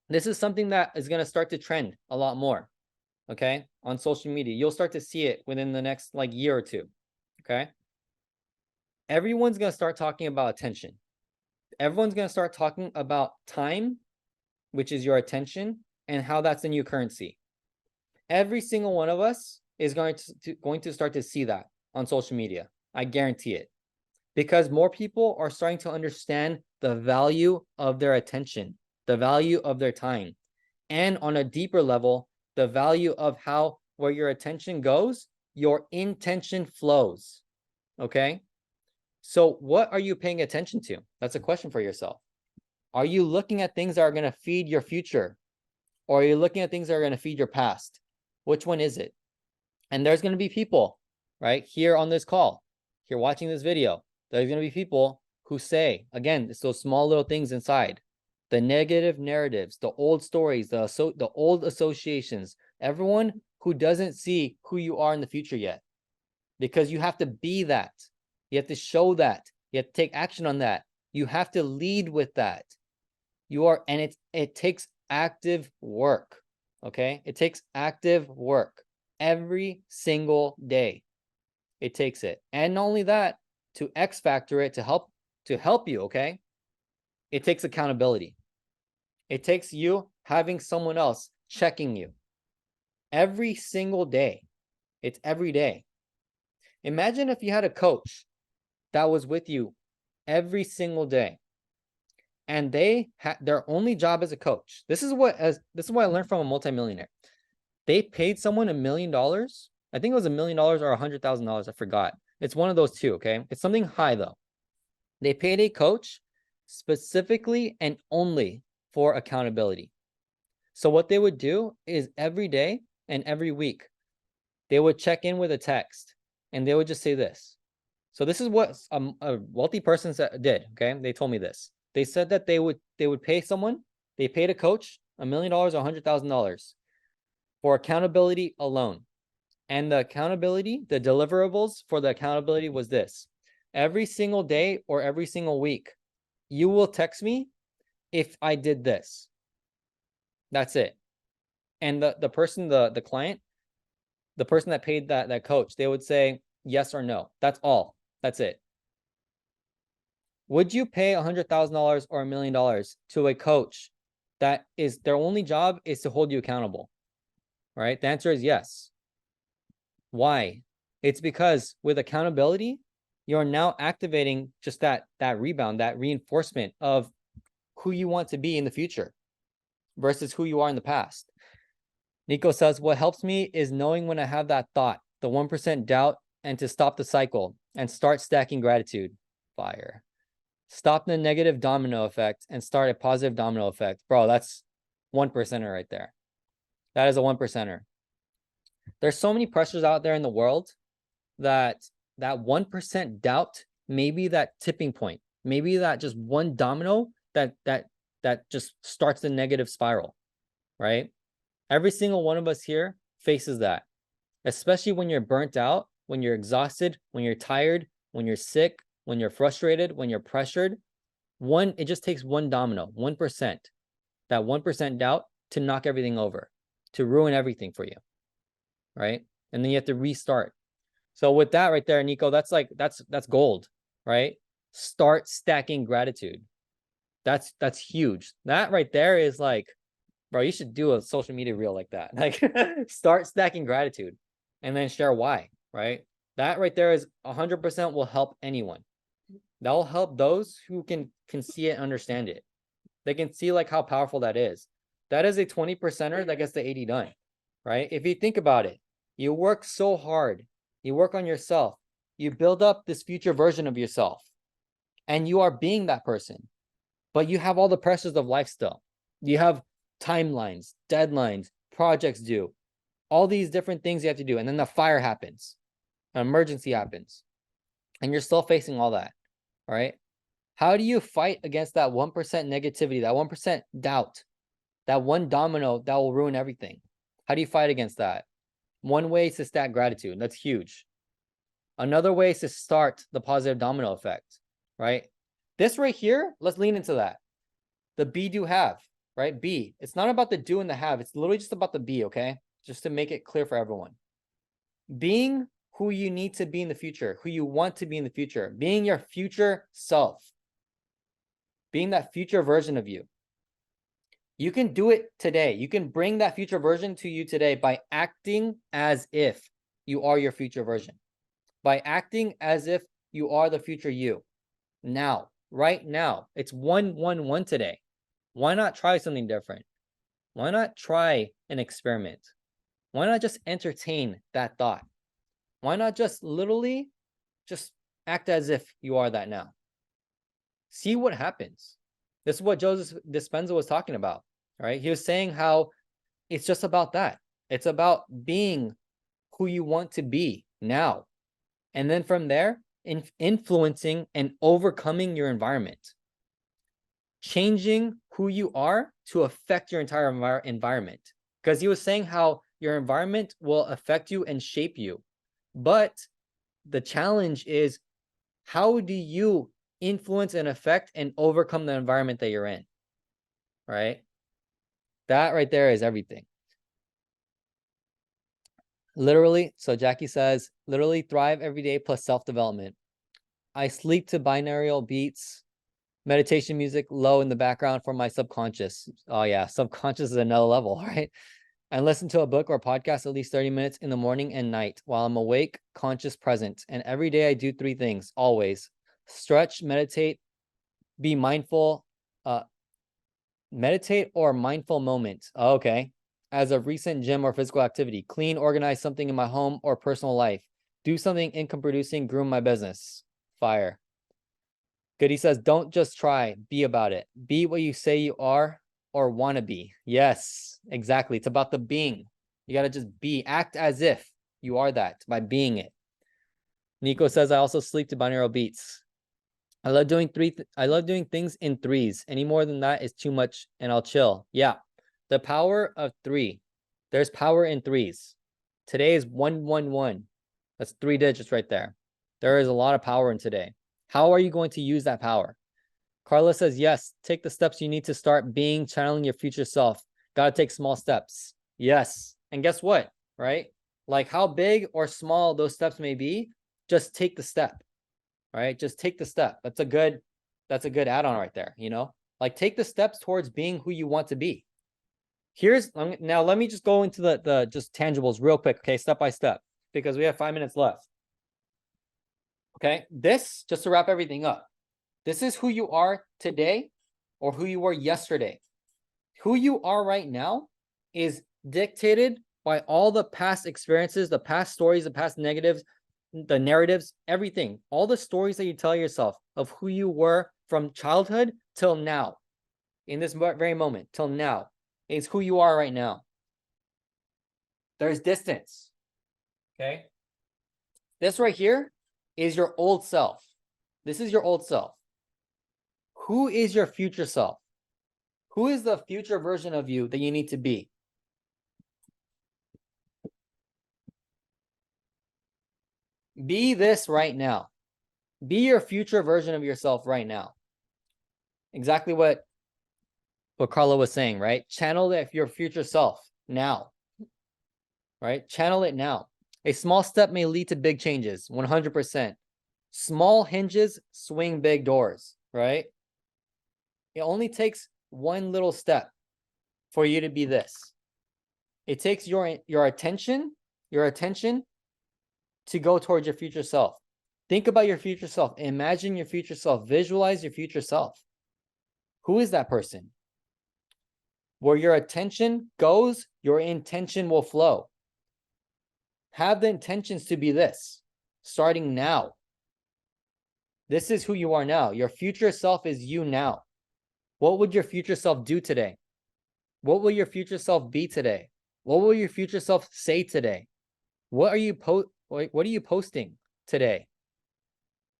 This is something that is going to start to trend a lot more, okay? On social media. You'll start to see it within the next year or two, okay? Everyone's going to start talking about attention. Everyone's going to start talking about time, which is your attention, and how that's the new currency. Every single one of us is going to start to see that on social media. I guarantee it. Because more people are starting to understand the value of their attention, the value of their time, and on a deeper level, the value of how where your attention goes, your intention flows. Okay? So what are you paying attention to? That's a question for yourself. Are you looking at things that are going to feed your future? Or are you looking at things that are going to feed your past? Which one is it? And there's going to be people, right, here on this call, here watching this video. There's going to be people who say, again, it's those small little things inside, the negative narratives, the old stories, the old associations, everyone who doesn't see who you are in the future yet. Because you have to be that. You have to show that. You have to take action on that. You have to lead with that. And it takes active work. Okay? It takes active work every single day. It takes it. And not only that, to X factor it, to help you, okay? It takes accountability. It takes you having someone else checking you every single day. It's every day. Imagine if you had a coach that was with you every single day, and their only job as a coach. This is what I learned from a multimillionaire. They paid someone $1 million. I think it was $1 million or $100,000. I forgot. It's one of those two. Okay, it's something high though. They paid a coach specifically and only for accountability. So what they would do is every day and every week, they would check in with a text, and they would just say this. So this is what a wealthy person did. Okay, they told me this. They said that they would pay someone. They paid a coach $1 million or $100,000 for accountability alone. And the accountability, the deliverables for the accountability was this. Every single day or every single week, you will text me if I did this. That's it. And the person, the client, the person that paid that coach, they would say yes or no. That's all. That's it. Would you pay $100,000 or $1 million to a coach that is their only job is to hold you accountable? Right? The answer is yes. Why? It's because with accountability, you're now activating just that rebound, that reinforcement of who you want to be in the future versus who you are in the past. Nico says, what helps me is knowing when I have that thought, the 1% doubt, and to stop the cycle and start stacking gratitude. Fire. Stop the negative domino effect and start a positive domino effect. Bro, that's 1%er right there. That is a 1%er. There's so many pressures out there in the world that 1% doubt maybe that tipping point, maybe that just one domino that just starts the negative spiral, right? Every single one of us here faces that, especially when you're burnt out, when you're exhausted, when you're tired, when you're sick, when you're frustrated, when you're pressured. It just takes one domino, 1%, that 1% doubt to knock everything over, to ruin everything for you, right? And then you have to restart. So with that right there, Nico, that's gold, right? Start stacking gratitude. That's huge. That right there is like, bro, you should do a social media reel like that. Like, start stacking gratitude and then share why, right? That right there is 100% will help anyone. That will help those who can see it, understand it. They can see like how powerful that is. That is a 20%er that gets the 80 done, right? If you think about it, you work so hard, you work on yourself, you build up this future version of yourself, and you are being that person, but you have all the pressures of life still. You have timelines, deadlines, projects due, all these different things you have to do. And then the fire happens, an emergency happens, and you're still facing all that, all right? How do you fight against that 1% negativity, that 1% doubt, that one domino that will ruin everything? How do you fight against that? One way is to stack gratitude. That's huge. Another way is to start the positive domino effect, right? This right here, let's lean into that. The be, do, have, right? Be. It's not about the do and the have. It's literally just about the be, okay? Just to make it clear for everyone. Being who you need to be in the future, who you want to be in the future, being your future self, being that future version of you. You can do it today. You can bring that future version to you today by acting as if you are your future version, by acting as if you are the future you. Now, right now, it's 1-1-1 today. Why not try something different? Why not try an experiment? Why not just entertain that thought? Why not just literally just act as if you are that now? See what happens. This is what Joseph Dispenza was talking about, right? He was saying how it's just about that. It's about being who you want to be now. And then from there, influencing and overcoming your environment. Changing who you are to affect your entire environment. Because he was saying how your environment will affect you and shape you. But the challenge is, how do you influence and affect and overcome the environment that you're in? Right? That right there is everything. Literally, so Jackie says, literally thrive every day plus self-development. I sleep to binaural beats, meditation music low in the background for my subconscious. Oh yeah, subconscious is another level, right? And listen to a book or podcast at least 30 minutes in the morning and night while I'm awake, conscious, present. And every day I do 3 things, always. Stretch, meditate, be mindful, meditate or mindful moment. Oh, okay. As a recent gym or physical activity, clean, organize something in my home or personal life, do something income producing, groom my business. Fire. Goody says, don't just try, be about it. Be what you say you are or want to be. Yes, exactly. It's about the being. You got to just be, act as if you are that by being it. Nico says, I also sleep to binaural beats. I love doing things in threes. Any more than that is too much and I'll chill. Yeah. The power of 3. There's power in threes. Today is 1-1-1. That's 3 digits right there. There is a lot of power in today. How are you going to use that power? Carla says, yes, take the steps you need to start being, channeling your future self. Got to take small steps. Yes. And guess what? Right? Like how big or small those steps may be, just take the step. Right? Just take the step. That's a good add-on right there, you know? Like take the steps towards being who you want to be. Now let me just go into the just tangibles real quick, okay? Step by step, because we have 5 minutes left. Okay? This, just to wrap everything up, this is who you are today or who you were yesterday. Who you are right now is dictated by all the past experiences, the past stories, the past negatives, the narratives, everything, all the stories that you tell yourself of who you were from childhood till now, in this very moment, till now, is who you are right now. There's distance. Okay? This right here is your old self. This is your old self. Who is your future self? Who is the future version of you that you need to be? Be this right now. Be your future version of yourself right now. Exactly what Carla was saying, right? Channel your future self now, right? Channel it now. A small step may lead to big changes, 100%. Small hinges swing big doors, right? It only takes one little step for you to be this. It takes your attention to go towards your future self. Think about your future self. Imagine your future self. Visualize your future self. Who is that person? Where your attention goes, your intention will flow. Have the intentions to be this, starting now. This is who you are now. Your future self is you now. What would your future self do today? What will your future self be today? What will your future self say today? What are you posting today?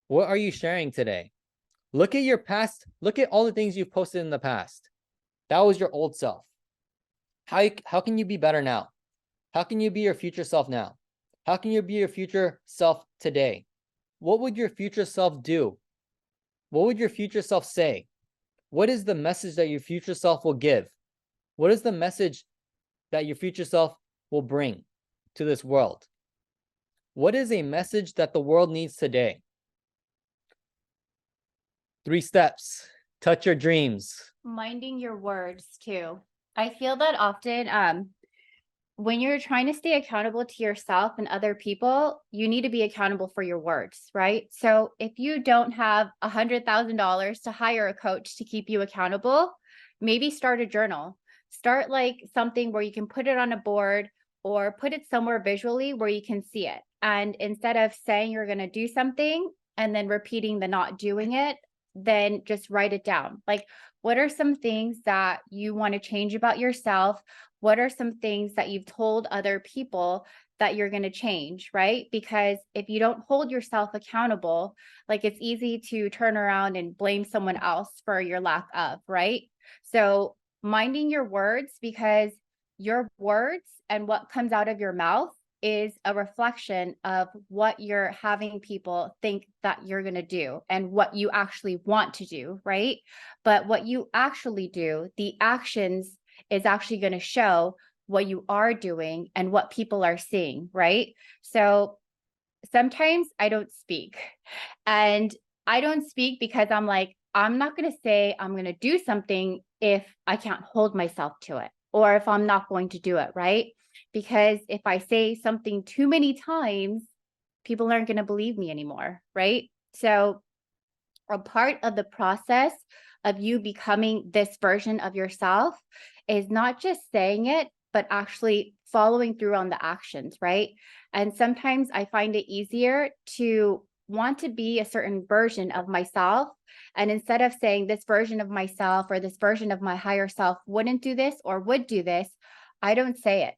What are you sharing today? Look at your past. Look at all the things you've posted in the past. That was your old self. How can you be better now? How can you be your future self now? How can you be your future self today? What would your future self do? What would your future self say? What is the message that your future self will give? What is the message that your future self will bring to this world? What is a message that the world needs today? 3 steps. Touch your dreams. Minding your words too. I feel that often when you're trying to stay accountable to yourself and other people, you need to be accountable for your words, right? So if you don't have $100,000 to hire a coach to keep you accountable, maybe start a journal. Start like something where you can put it on a board or put it somewhere visually where you can see it. And instead of saying you're going to do something and then repeating the not doing it, then just write it down. Like, what are some things that you want to change about yourself? What are some things that you've told other people that you're going to change, right? Because if you don't hold yourself accountable, like it's easy to turn around and blame someone else for your lack of, right? So minding your words, because your words and what comes out of your mouth is a reflection of what you're having people think that you're going to do and what you actually want to do, right? But what you actually do, the actions is actually going to show what you are doing and what people are seeing, right? So sometimes I don't speak, and I don't speak because I'm like, I'm not going to say I'm going to do something if I can't hold myself to it, or if I'm not going to do it, right? Because if I say something too many times, people aren't going to believe me anymore, right? So a part of the process of you becoming this version of yourself is not just saying it, but actually following through on the actions, right? And sometimes I find it easier to want to be a certain version of myself. And instead of saying this version of myself or this version of my higher self wouldn't do this or would do this, I don't say it.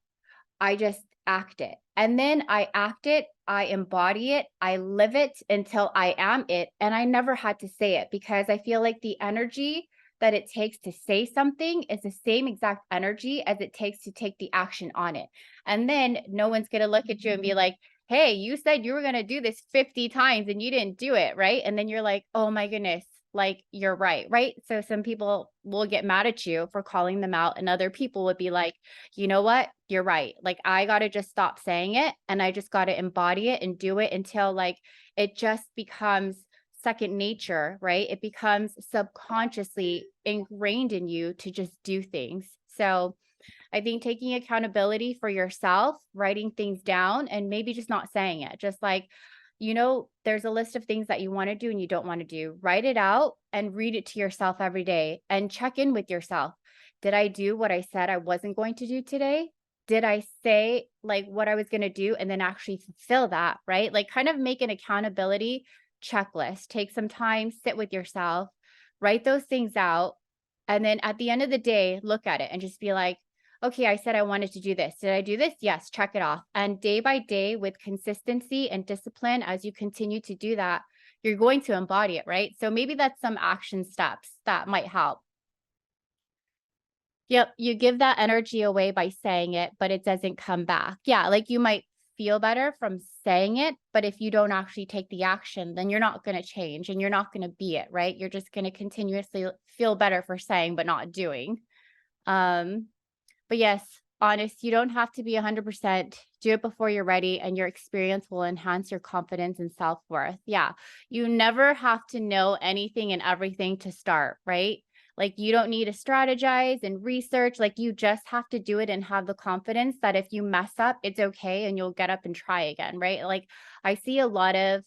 I just act it. And then I act it, I embody it, I live it until I am it. And I never had to say it because I feel like the energy that it takes to say something is the same exact energy as it takes to take the action on it. And then no one's going to look at you and be like, hey, you said you were going to do this 50 times and you didn't do it, right? And then you're like, oh my goodness, like you're right, right? So some people will get mad at you for calling them out, and other people would be like, you know what? You're right. Like I got to just stop saying it and I just got to embody it and do it until like it just becomes second nature, right? It becomes subconsciously ingrained in you to just do things. So I think taking accountability for yourself, writing things down, and maybe just not saying it, just like, there's a list of things that you want to do and you don't want to do. Write it out and read it to yourself every day and check in with yourself. Did I do what I said I wasn't going to do today? Did I say like what I was going to do and then actually fulfill that, right? Like kind of make an accountability checklist. Take some time, sit with yourself, write those things out. And then at the end of the day, look at it and just be like, okay, I said I wanted to do this. Did I do this? Yes, check it off. And day by day, with consistency and discipline, as you continue to do that, you're going to embody it, right? So maybe that's some action steps that might help. Yep, you give that energy away by saying it, but it doesn't come back. Yeah, like you might feel better from saying it, but if you don't actually take the action, then you're not going to change and you're not going to be it, right? You're just going to continuously feel better for saying but not doing. Um but yes, honest, you don't have to be 100%. Do it before you're ready, and your experience will enhance your confidence and self-worth. Yeah, you never have to know anything and everything to start, right? Like, you don't need to strategize and research. Like, you just have to do it and have the confidence that if you mess up, it's okay and you'll get up and try again, right? Like, I see a lot of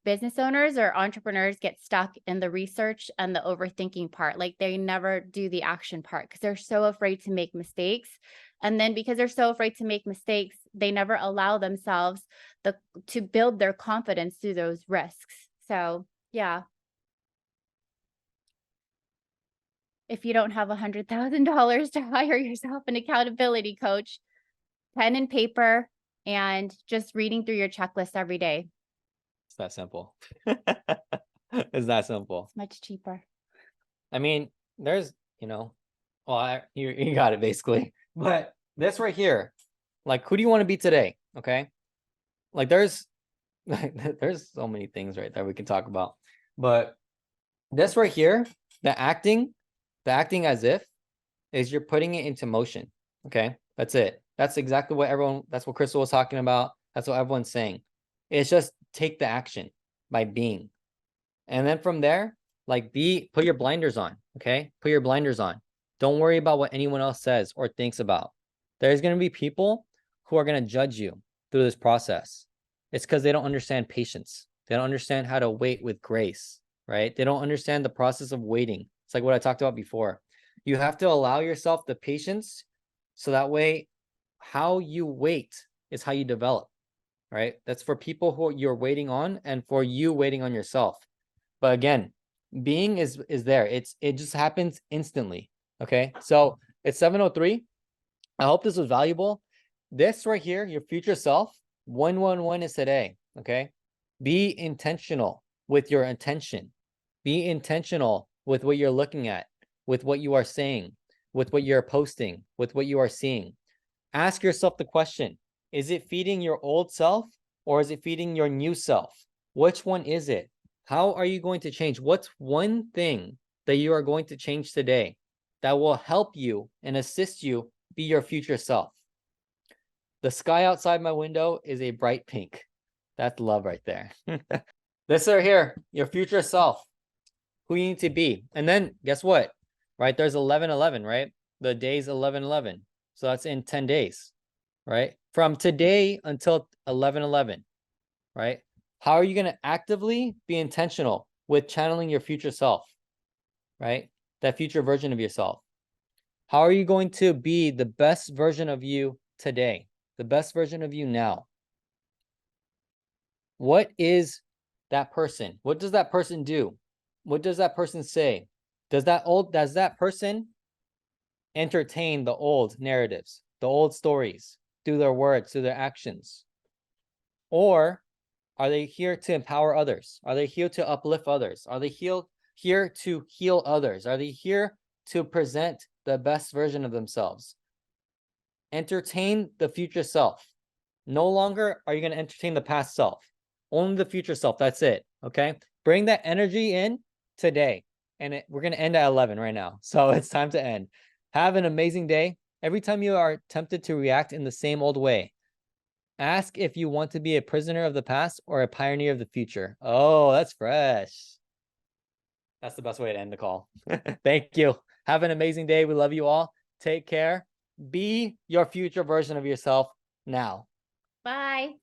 business owners or entrepreneurs get stuck in the research and the overthinking part. Like, they never do the action part because they're so afraid to make mistakes. And then because they're so afraid to make mistakes, they never allow themselves to build their confidence through those risks. So yeah, if you don't have $100,000 to hire yourself an accountability coach, pen and paper, and just reading through your checklist every day. It's that simple. It's that simple. It's much cheaper. I mean, there's, well, you got it basically. But this right here, like, who do you want to be today? Okay. Like, there's so many things right there we can talk about. But this right here, the acting as if is you're putting it into motion. Okay. That's it. That's exactly what that's what Crystal was talking about. That's what everyone's saying. It's just take the action by being. And then from there, like, put your blinders on. Okay. Put your blinders on. Don't worry about what anyone else says or thinks about. There's going to be people who are going to judge you through this process. It's because they don't understand patience. They don't understand how to wait with grace, right? They don't understand the process of waiting. It's like what I talked about before. You have to allow yourself the patience so that way how you wait is how you develop, right? That's for people who you're waiting on and for you waiting on yourself. But again, being is there. It just happens instantly. Okay. So it's 7:03. I hope this was valuable. This right here, your future self, 111 is today. Okay. Be intentional with your intention. Be intentional with what you're looking at, with what you are saying, with what you're posting, with what you are seeing. Ask yourself the question, is it feeding your old self or is it feeding your new self? Which one is it? How are you going to change? What's one thing that you are going to change today that will help you and assist you be your future self? The sky outside my window is a bright pink. That's love right there. This right here, your future self, who you need to be. And then guess what? Right? There's 11/11, right? The day's 11/11. So that's in 10 days, right? From today until 11/11, right? How are you going to actively be intentional with channeling your future self, right? That future version of yourself. How are you going to be the best version of you today? The best version of you now? What is that person? What does that person do? What does that person say? Does that person entertain the old narratives, the old stories through their words, through their actions? Or are they here to empower others? Are they here to uplift others? Are they here to heal others? Are they here to present the best version of themselves? Entertain the future self. No longer are you going to entertain the past self. Only the future self. That's it. Okay. Bring that energy in today. And we're going to end at 11 right now. So it's time to end. Have an amazing day. Every time you are tempted to react in the same old way, ask if you want to be a prisoner of the past or a pioneer of the future. Oh, that's fresh. That's the best way to end the call. Thank you. Have an amazing day. We love you all. Take care. Be your future version of yourself now. Bye.